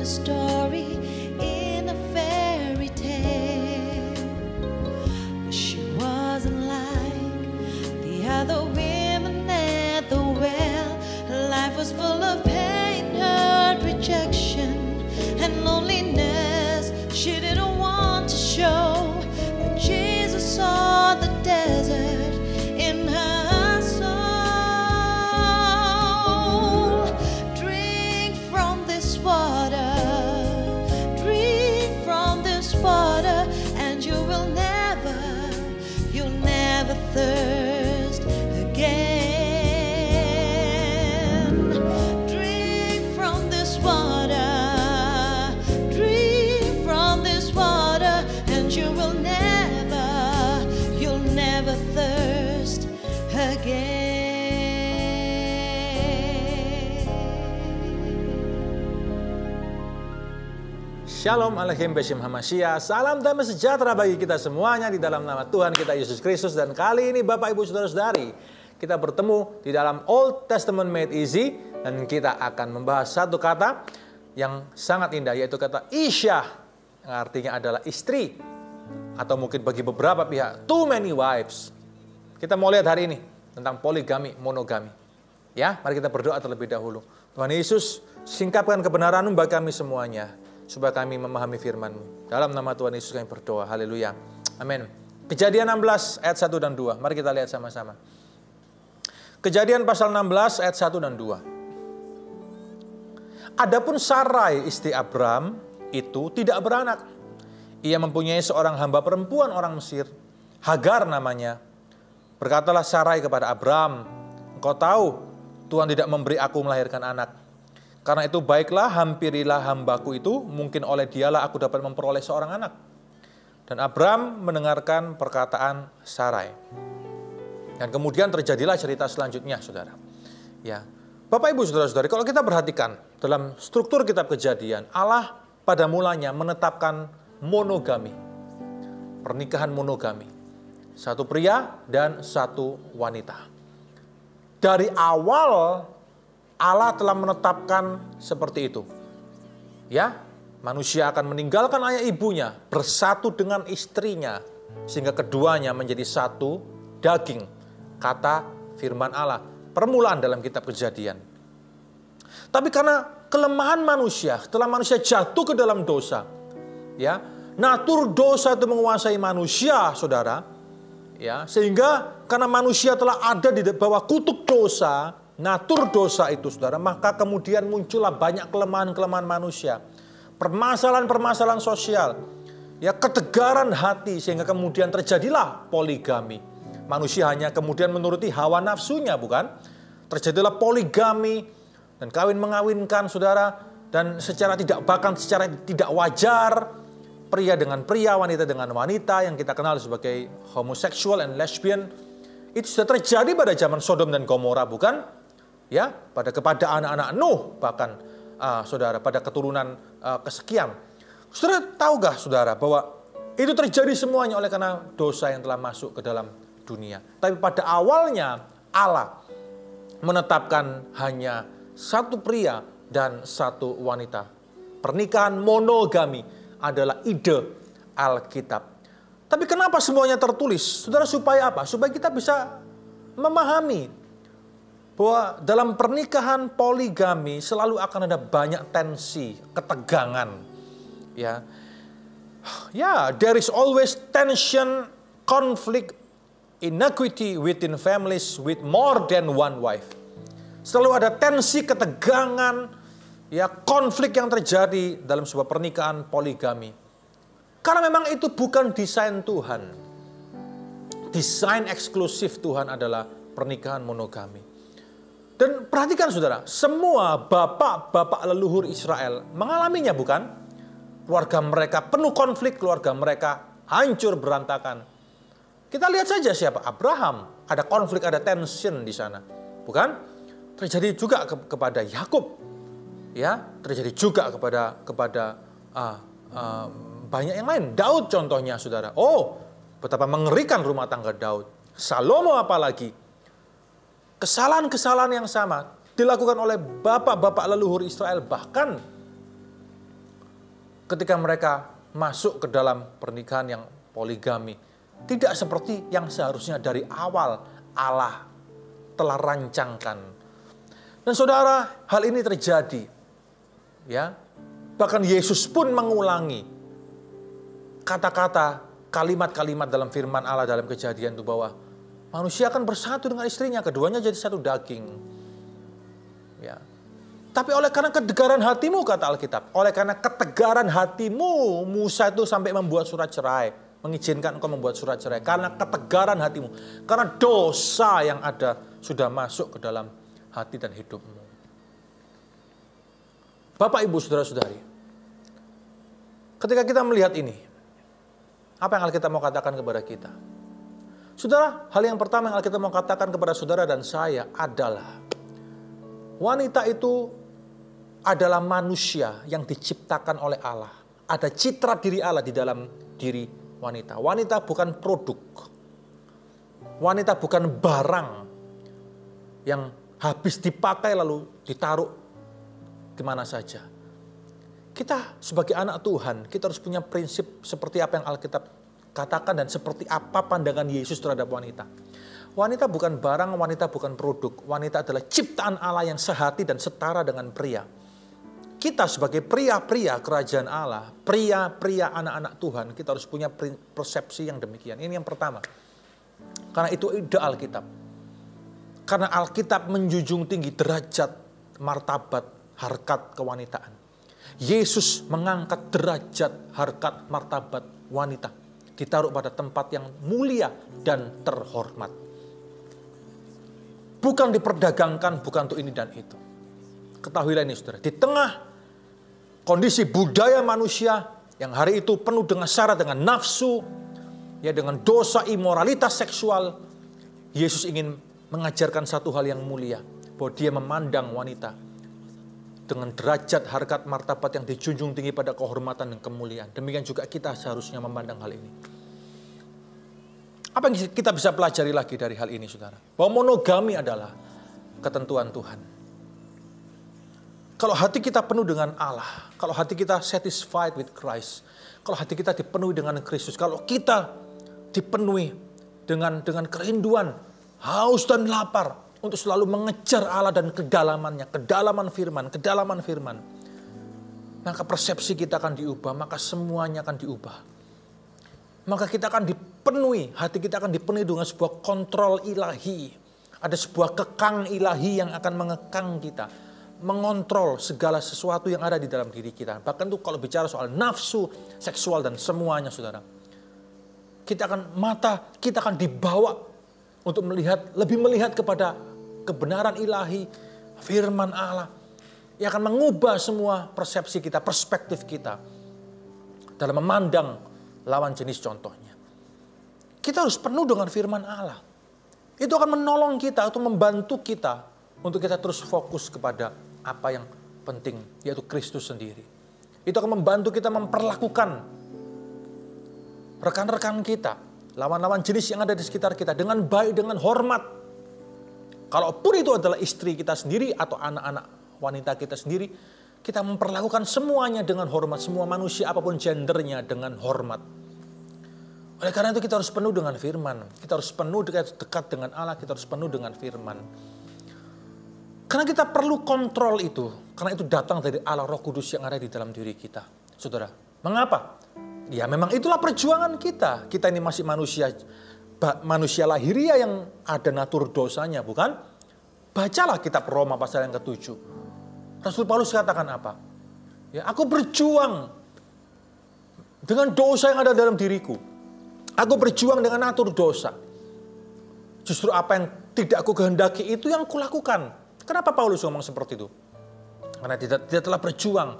Story in a fairy tale. She wasn't like the other women at the well. Her life was full of pain, hurt, rejection, and loneliness she didn't want to show. But Jesus saw the desert in her soul. Drink from this water, water, and you'll never thirst again. Drink from this water, and you'll never thirst again. Shalom Aleichem Beshem Hamashiach. Salam damai sejahtera bagi kita semuanya di dalam nama Tuhan kita Yesus Kristus. Dan kali ini Bapak Ibu Saudara-saudari, kita bertemu di dalam Old Testament Made Easy. Dan kita akan membahas satu kata yang sangat indah, yaitu kata Isha, yang artinya adalah istri. Atau mungkin bagi beberapa pihak, too many wives. Kita mau lihat hari ini tentang poligami, monogami. Ya, mari kita berdoa terlebih dahulu. Tuhan Yesus, singkapkan kebenaran-Mu bagi kami semuanya, supaya kami memahami firman-Mu. Dalam nama Tuhan Yesus kami berdoa. Haleluya. Amin. Kejadian 16 ayat 1 dan 2. Mari kita lihat sama-sama. Kejadian pasal 16 ayat 1 dan 2. Adapun Sarai istri Abram itu tidak beranak. Ia mempunyai seorang hamba perempuan orang Mesir, Hagar namanya. Berkatalah Sarai kepada Abram, engkau tahu Tuhan tidak memberi aku melahirkan anak. Karena itu baiklah hampirilah hambaku itu, mungkin oleh dialah aku dapat memperoleh seorang anak. Dan Abram mendengarkan perkataan Sarai. Dan kemudian terjadilah cerita selanjutnya, saudara. Ya, Bapak Ibu Saudara-saudari, kalau kita perhatikan dalam struktur kitab Kejadian, Allah pada mulanya menetapkan monogami. Pernikahan monogami. Satu pria dan satu wanita. Dari awal Allah telah menetapkan seperti itu. Ya, manusia akan meninggalkan ayah ibunya, bersatu dengan istrinya, sehingga keduanya menjadi satu daging. Kata firman Allah, permulaan dalam kitab Kejadian. Tapi karena kelemahan manusia, setelah manusia jatuh ke dalam dosa, ya, natur dosa itu menguasai manusia, saudara, ya, sehingga karena manusia telah ada di bawah kutuk dosa, natur dosa itu, saudara, maka kemudian muncullah banyak kelemahan-kelemahan manusia. Permasalahan-permasalahan sosial. Ya, ketegaran hati, sehingga kemudian terjadilah poligami. Manusia hanya kemudian menuruti hawa nafsunya, bukan? Terjadilah poligami dan kawin-mengawinkan, saudara. Dan secara tidak wajar. Pria dengan pria, wanita dengan wanita, yang kita kenal sebagai homoseksual and lesbian. Itu sudah terjadi pada zaman Sodom dan Gomora, bukan? Ya, kepada anak-anak Nuh, bahkan saudara, pada keturunan kesekian. Saudara, tahukah saudara bahwa itu terjadi semuanya oleh karena dosa yang telah masuk ke dalam dunia. Tapi pada awalnya Allah menetapkan hanya satu pria dan satu wanita. Pernikahan monogami adalah ide Alkitab. Tapi kenapa semuanya tertulis? Saudara, supaya apa? Supaya kita bisa memahami bahwa dalam pernikahan poligami selalu akan ada banyak tensi, ketegangan. Ya, there is always tension, conflict, inequity within families with more than one wife. Selalu ada tensi, ketegangan, ya, konflik yang terjadi dalam sebuah pernikahan poligami. Karena memang itu bukan desain Tuhan. Desain eksklusif Tuhan adalah pernikahan monogami. Dan perhatikan saudara, semua bapak-bapak leluhur Israel mengalaminya, bukan? Keluarga mereka penuh konflik, keluarga mereka hancur berantakan. Kita lihat saja siapa? Abraham. Ada konflik, ada tension di sana, bukan? Terjadi juga kepada Yakub. Ya, terjadi juga kepada banyak yang lain. Daud contohnya, saudara. Oh, betapa mengerikan rumah tangga Daud. Salomo apalagi. Kesalahan-kesalahan yang sama dilakukan oleh bapak-bapak leluhur Israel. Bahkan ketika mereka masuk ke dalam pernikahan yang poligami, tidak seperti yang seharusnya dari awal Allah telah rancangkan. Dan saudara, hal ini terjadi. Ya, bahkan Yesus pun mengulangi kata-kata, kalimat-kalimat dalam firman Allah dalam Kejadian itu bahwa manusia akan bersatu dengan istrinya, keduanya jadi satu daging. Ya. Tapi oleh karena ketegaran hatimu, kata Alkitab, oleh karena ketegaran hatimu, Musa itu sampai membuat surat cerai, mengizinkan engkau membuat surat cerai karena ketegaran hatimu, karena dosa yang ada sudah masuk ke dalam hati dan hidupmu. Bapak, Ibu, saudara-saudari, ketika kita melihat ini, apa yang Alkitab mau katakan kepada kita? Saudara, hal yang pertama yang Alkitab mau katakan kepada saudara dan saya adalah wanita itu adalah manusia yang diciptakan oleh Allah. Ada citra diri Allah di dalam diri wanita. Wanita bukan produk. Wanita bukan barang yang habis dipakai lalu ditaruh di mana saja. Kita sebagai anak Tuhan, kita harus punya prinsip seperti apa yang Alkitab katakan dan seperti apa pandangan Yesus terhadap wanita. Wanita bukan barang, wanita bukan produk. Wanita adalah ciptaan Allah yang sehati dan setara dengan pria. Kita sebagai pria-pria kerajaan Allah, pria-pria anak-anak Tuhan, kita harus punya persepsi yang demikian. Ini yang pertama. Karena itu ide Alkitab. Karena Alkitab menjunjung tinggi derajat, martabat, harkat kewanitaan. Yesus mengangkat derajat, harkat, martabat wanita. Ditaruh pada tempat yang mulia dan terhormat. Bukan diperdagangkan, bukan untuk ini dan itu. Ketahuilah ini, saudara. Di tengah kondisi budaya manusia yang hari itu penuh dengan syarat dengan nafsu, ya dengan dosa, imoralitas seksual, Yesus ingin mengajarkan satu hal yang mulia, bahwa dia memandang wanita dengan derajat, harkat, martabat yang dijunjung tinggi pada kehormatan dan kemuliaan. Demikian juga kita seharusnya memandang hal ini. Apa yang kita bisa pelajari lagi dari hal ini, saudara? Bahwa monogami adalah ketentuan Tuhan. Kalau hati kita penuh dengan Allah, kalau hati kita satisfied with Christ, kalau hati kita dipenuhi dengan Kristus, kalau kita dipenuhi dengan kerinduan, haus dan lapar untuk selalu mengejar Allah dan kedalamannya, kedalaman firman, maka persepsi kita akan diubah, maka semuanya akan diubah. Maka kita akan dipenuhi, hati kita akan dipenuhi dengan sebuah kontrol ilahi. Ada sebuah kekang ilahi yang akan mengekang kita, mengontrol segala sesuatu yang ada di dalam diri kita. Bahkan tuh kalau bicara soal nafsu, seksual dan semuanya, saudara. Kita akan dibawa untuk lebih melihat kepada kebenaran ilahi, firman Allah. Yang akan mengubah semua persepsi kita, perspektif kita dalam memandang lawan jenis contohnya. Kita harus penuh dengan firman Allah. Itu akan menolong kita, atau membantu kita untuk kita terus fokus kepada apa yang penting, yaitu Kristus sendiri. Itu akan membantu kita memperlakukan rekan-rekan kita, lawan-lawan jenis yang ada di sekitar kita dengan baik, dengan hormat. Kalaupun itu adalah istri kita sendiri atau anak-anak wanita kita sendiri, kita memperlakukan semuanya dengan hormat, semua manusia apapun gendernya dengan hormat. Oleh karena itu kita harus penuh dengan firman, kita harus penuh dekat dengan Allah, kita harus penuh dengan firman. Karena kita perlu kontrol itu, karena itu datang dari Allah Roh Kudus yang ada di dalam diri kita. Saudara, mengapa? Ya memang itulah perjuangan kita. Kita ini masih manusia lahiriah yang ada natur dosanya, bukan? Bacalah kitab Roma pasal yang ke-7. Rasul Paulus katakan apa? Ya, aku berjuang dengan dosa yang ada dalam diriku. Aku berjuang dengan natur dosa. Justru apa yang tidak aku kehendaki itu yang kulakukan. Kenapa Paulus ngomong seperti itu? Karena dia telah berjuang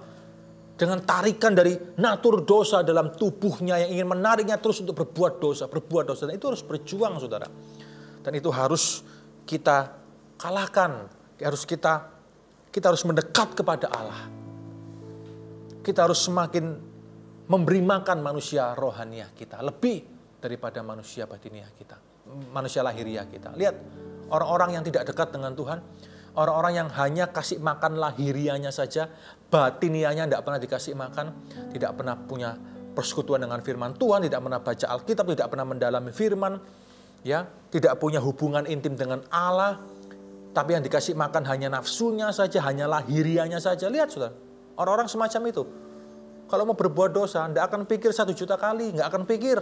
dengan tarikan dari natur dosa dalam tubuhnya yang ingin menariknya terus untuk berbuat dosa. Dan itu harus berjuang, saudara. Dan itu harus kita kalahkan, harus kita Kita harus mendekat kepada Allah. Kita harus semakin memberi makan manusia rohaniah kita. Lebih daripada manusia batiniah kita. Manusia lahiriah kita. Lihat, orang-orang yang tidak dekat dengan Tuhan. Orang-orang yang hanya kasih makan lahiriahnya saja, batiniahnya tidak pernah dikasih makan, tidak pernah punya persekutuan dengan firman Tuhan, tidak pernah baca Alkitab, tidak pernah mendalami firman, ya, tidak punya hubungan intim dengan Allah, tapi yang dikasih makan hanya nafsunya saja, hanya lahiriahnya saja. Lihat saudara, orang-orang semacam itu, kalau mau berbuat dosa, tidak akan pikir 1 juta kali, nggak akan pikir.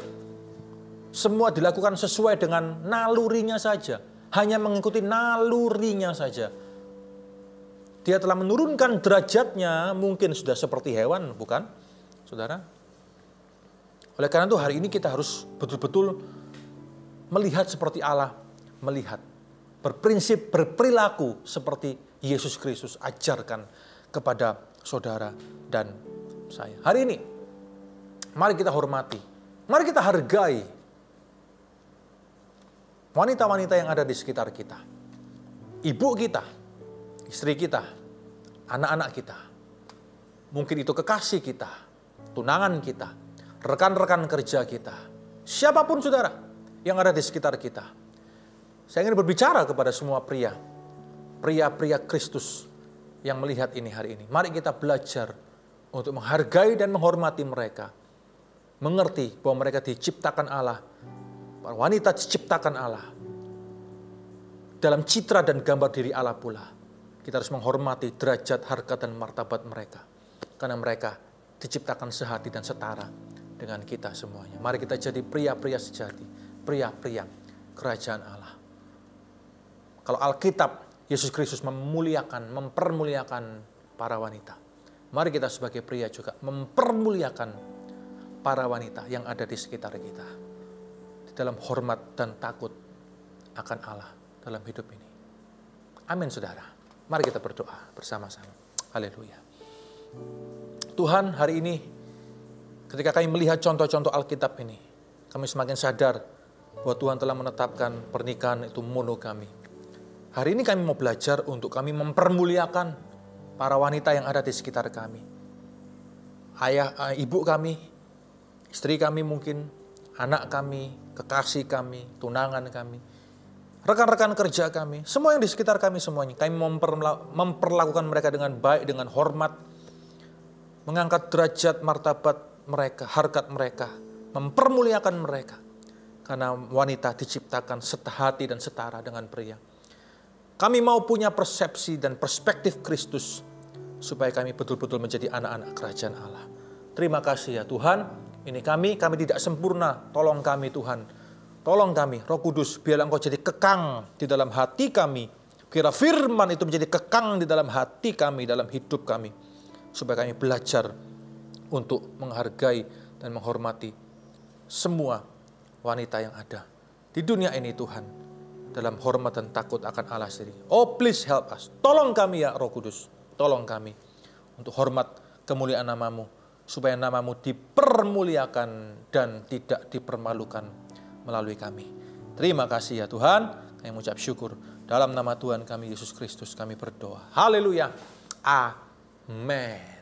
Semua dilakukan sesuai dengan nalurinya saja. Hanya mengikuti nalurinya saja. Dia telah menurunkan derajatnya, mungkin sudah seperti hewan, bukan, saudara? Oleh karena itu hari ini kita harus betul-betul melihat seperti Allah, melihat, berprinsip, berperilaku seperti Yesus Kristus ajarkan kepada saudara dan saya. Hari ini, mari kita hormati, mari kita hargai wanita-wanita yang ada di sekitar kita. Ibu kita, istri kita, anak-anak kita. Mungkin itu kekasih kita, tunangan kita, rekan-rekan kerja kita. Siapapun saudara yang ada di sekitar kita. Saya ingin berbicara kepada semua pria. Pria-pria Kristus yang melihat ini hari ini. Mari kita belajar untuk menghargai dan menghormati mereka. Mengerti bahwa mereka diciptakan Allah. Para wanita diciptakan Allah. Dalam citra dan gambar diri Allah pula. Kita harus menghormati derajat, harkat, dan martabat mereka. Karena mereka diciptakan sehati dan setara dengan kita semuanya. Mari kita jadi pria-pria sejati. Pria-pria kerajaan Allah. Kalau Alkitab, Yesus Kristus mempermuliakan para wanita. Mari kita sebagai pria juga mempermuliakan para wanita yang ada di sekitar kita. Dalam hormat dan takut akan Allah dalam hidup ini. Amin saudara. Mari kita berdoa bersama-sama. Haleluya. Tuhan, hari ini ketika kami melihat contoh-contoh Alkitab ini, kami semakin sadar bahwa Tuhan telah menetapkan pernikahan itu monogami. Hari ini kami mau belajar untuk kami mempermuliakan para wanita yang ada di sekitar kami. Ayah, ibu kami, istri kami mungkin, anak kami, kekasih kami, tunangan kami, rekan-rekan kerja kami, semua yang di sekitar kami semuanya. Kami memperlakukan mereka dengan baik, dengan hormat, mengangkat derajat martabat mereka, harkat mereka, mempermuliakan mereka. Karena wanita diciptakan sehati dan setara dengan pria. Kami mau punya persepsi dan perspektif Kristus, supaya kami betul-betul menjadi anak-anak kerajaan Allah. Terima kasih ya Tuhan. Ini kami tidak sempurna. Tolong kami Tuhan. Tolong kami, Roh Kudus, biarlah Engkau jadi kekang di dalam hati kami. Kira firman itu menjadi kekang di dalam hati kami, dalam hidup kami. Supaya kami belajar untuk menghargai dan menghormati semua wanita yang ada di dunia ini Tuhan. Dalam hormat dan takut akan Allah sendiri. Oh please help us. Tolong kami ya Roh Kudus. Tolong kami untuk hormat kemuliaan nama-Mu. Supaya nama-Mu dipermuliakan dan tidak dipermalukan melalui kami. Terima kasih ya Tuhan. Kami mengucap syukur. Dalam nama Tuhan kami Yesus Kristus kami berdoa. Haleluya. Amin.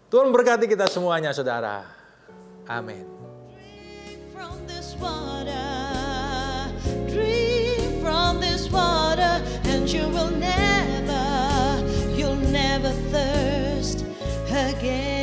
Tuhan berkati kita semuanya saudara. Amin. From this water, and you'll never thirst again.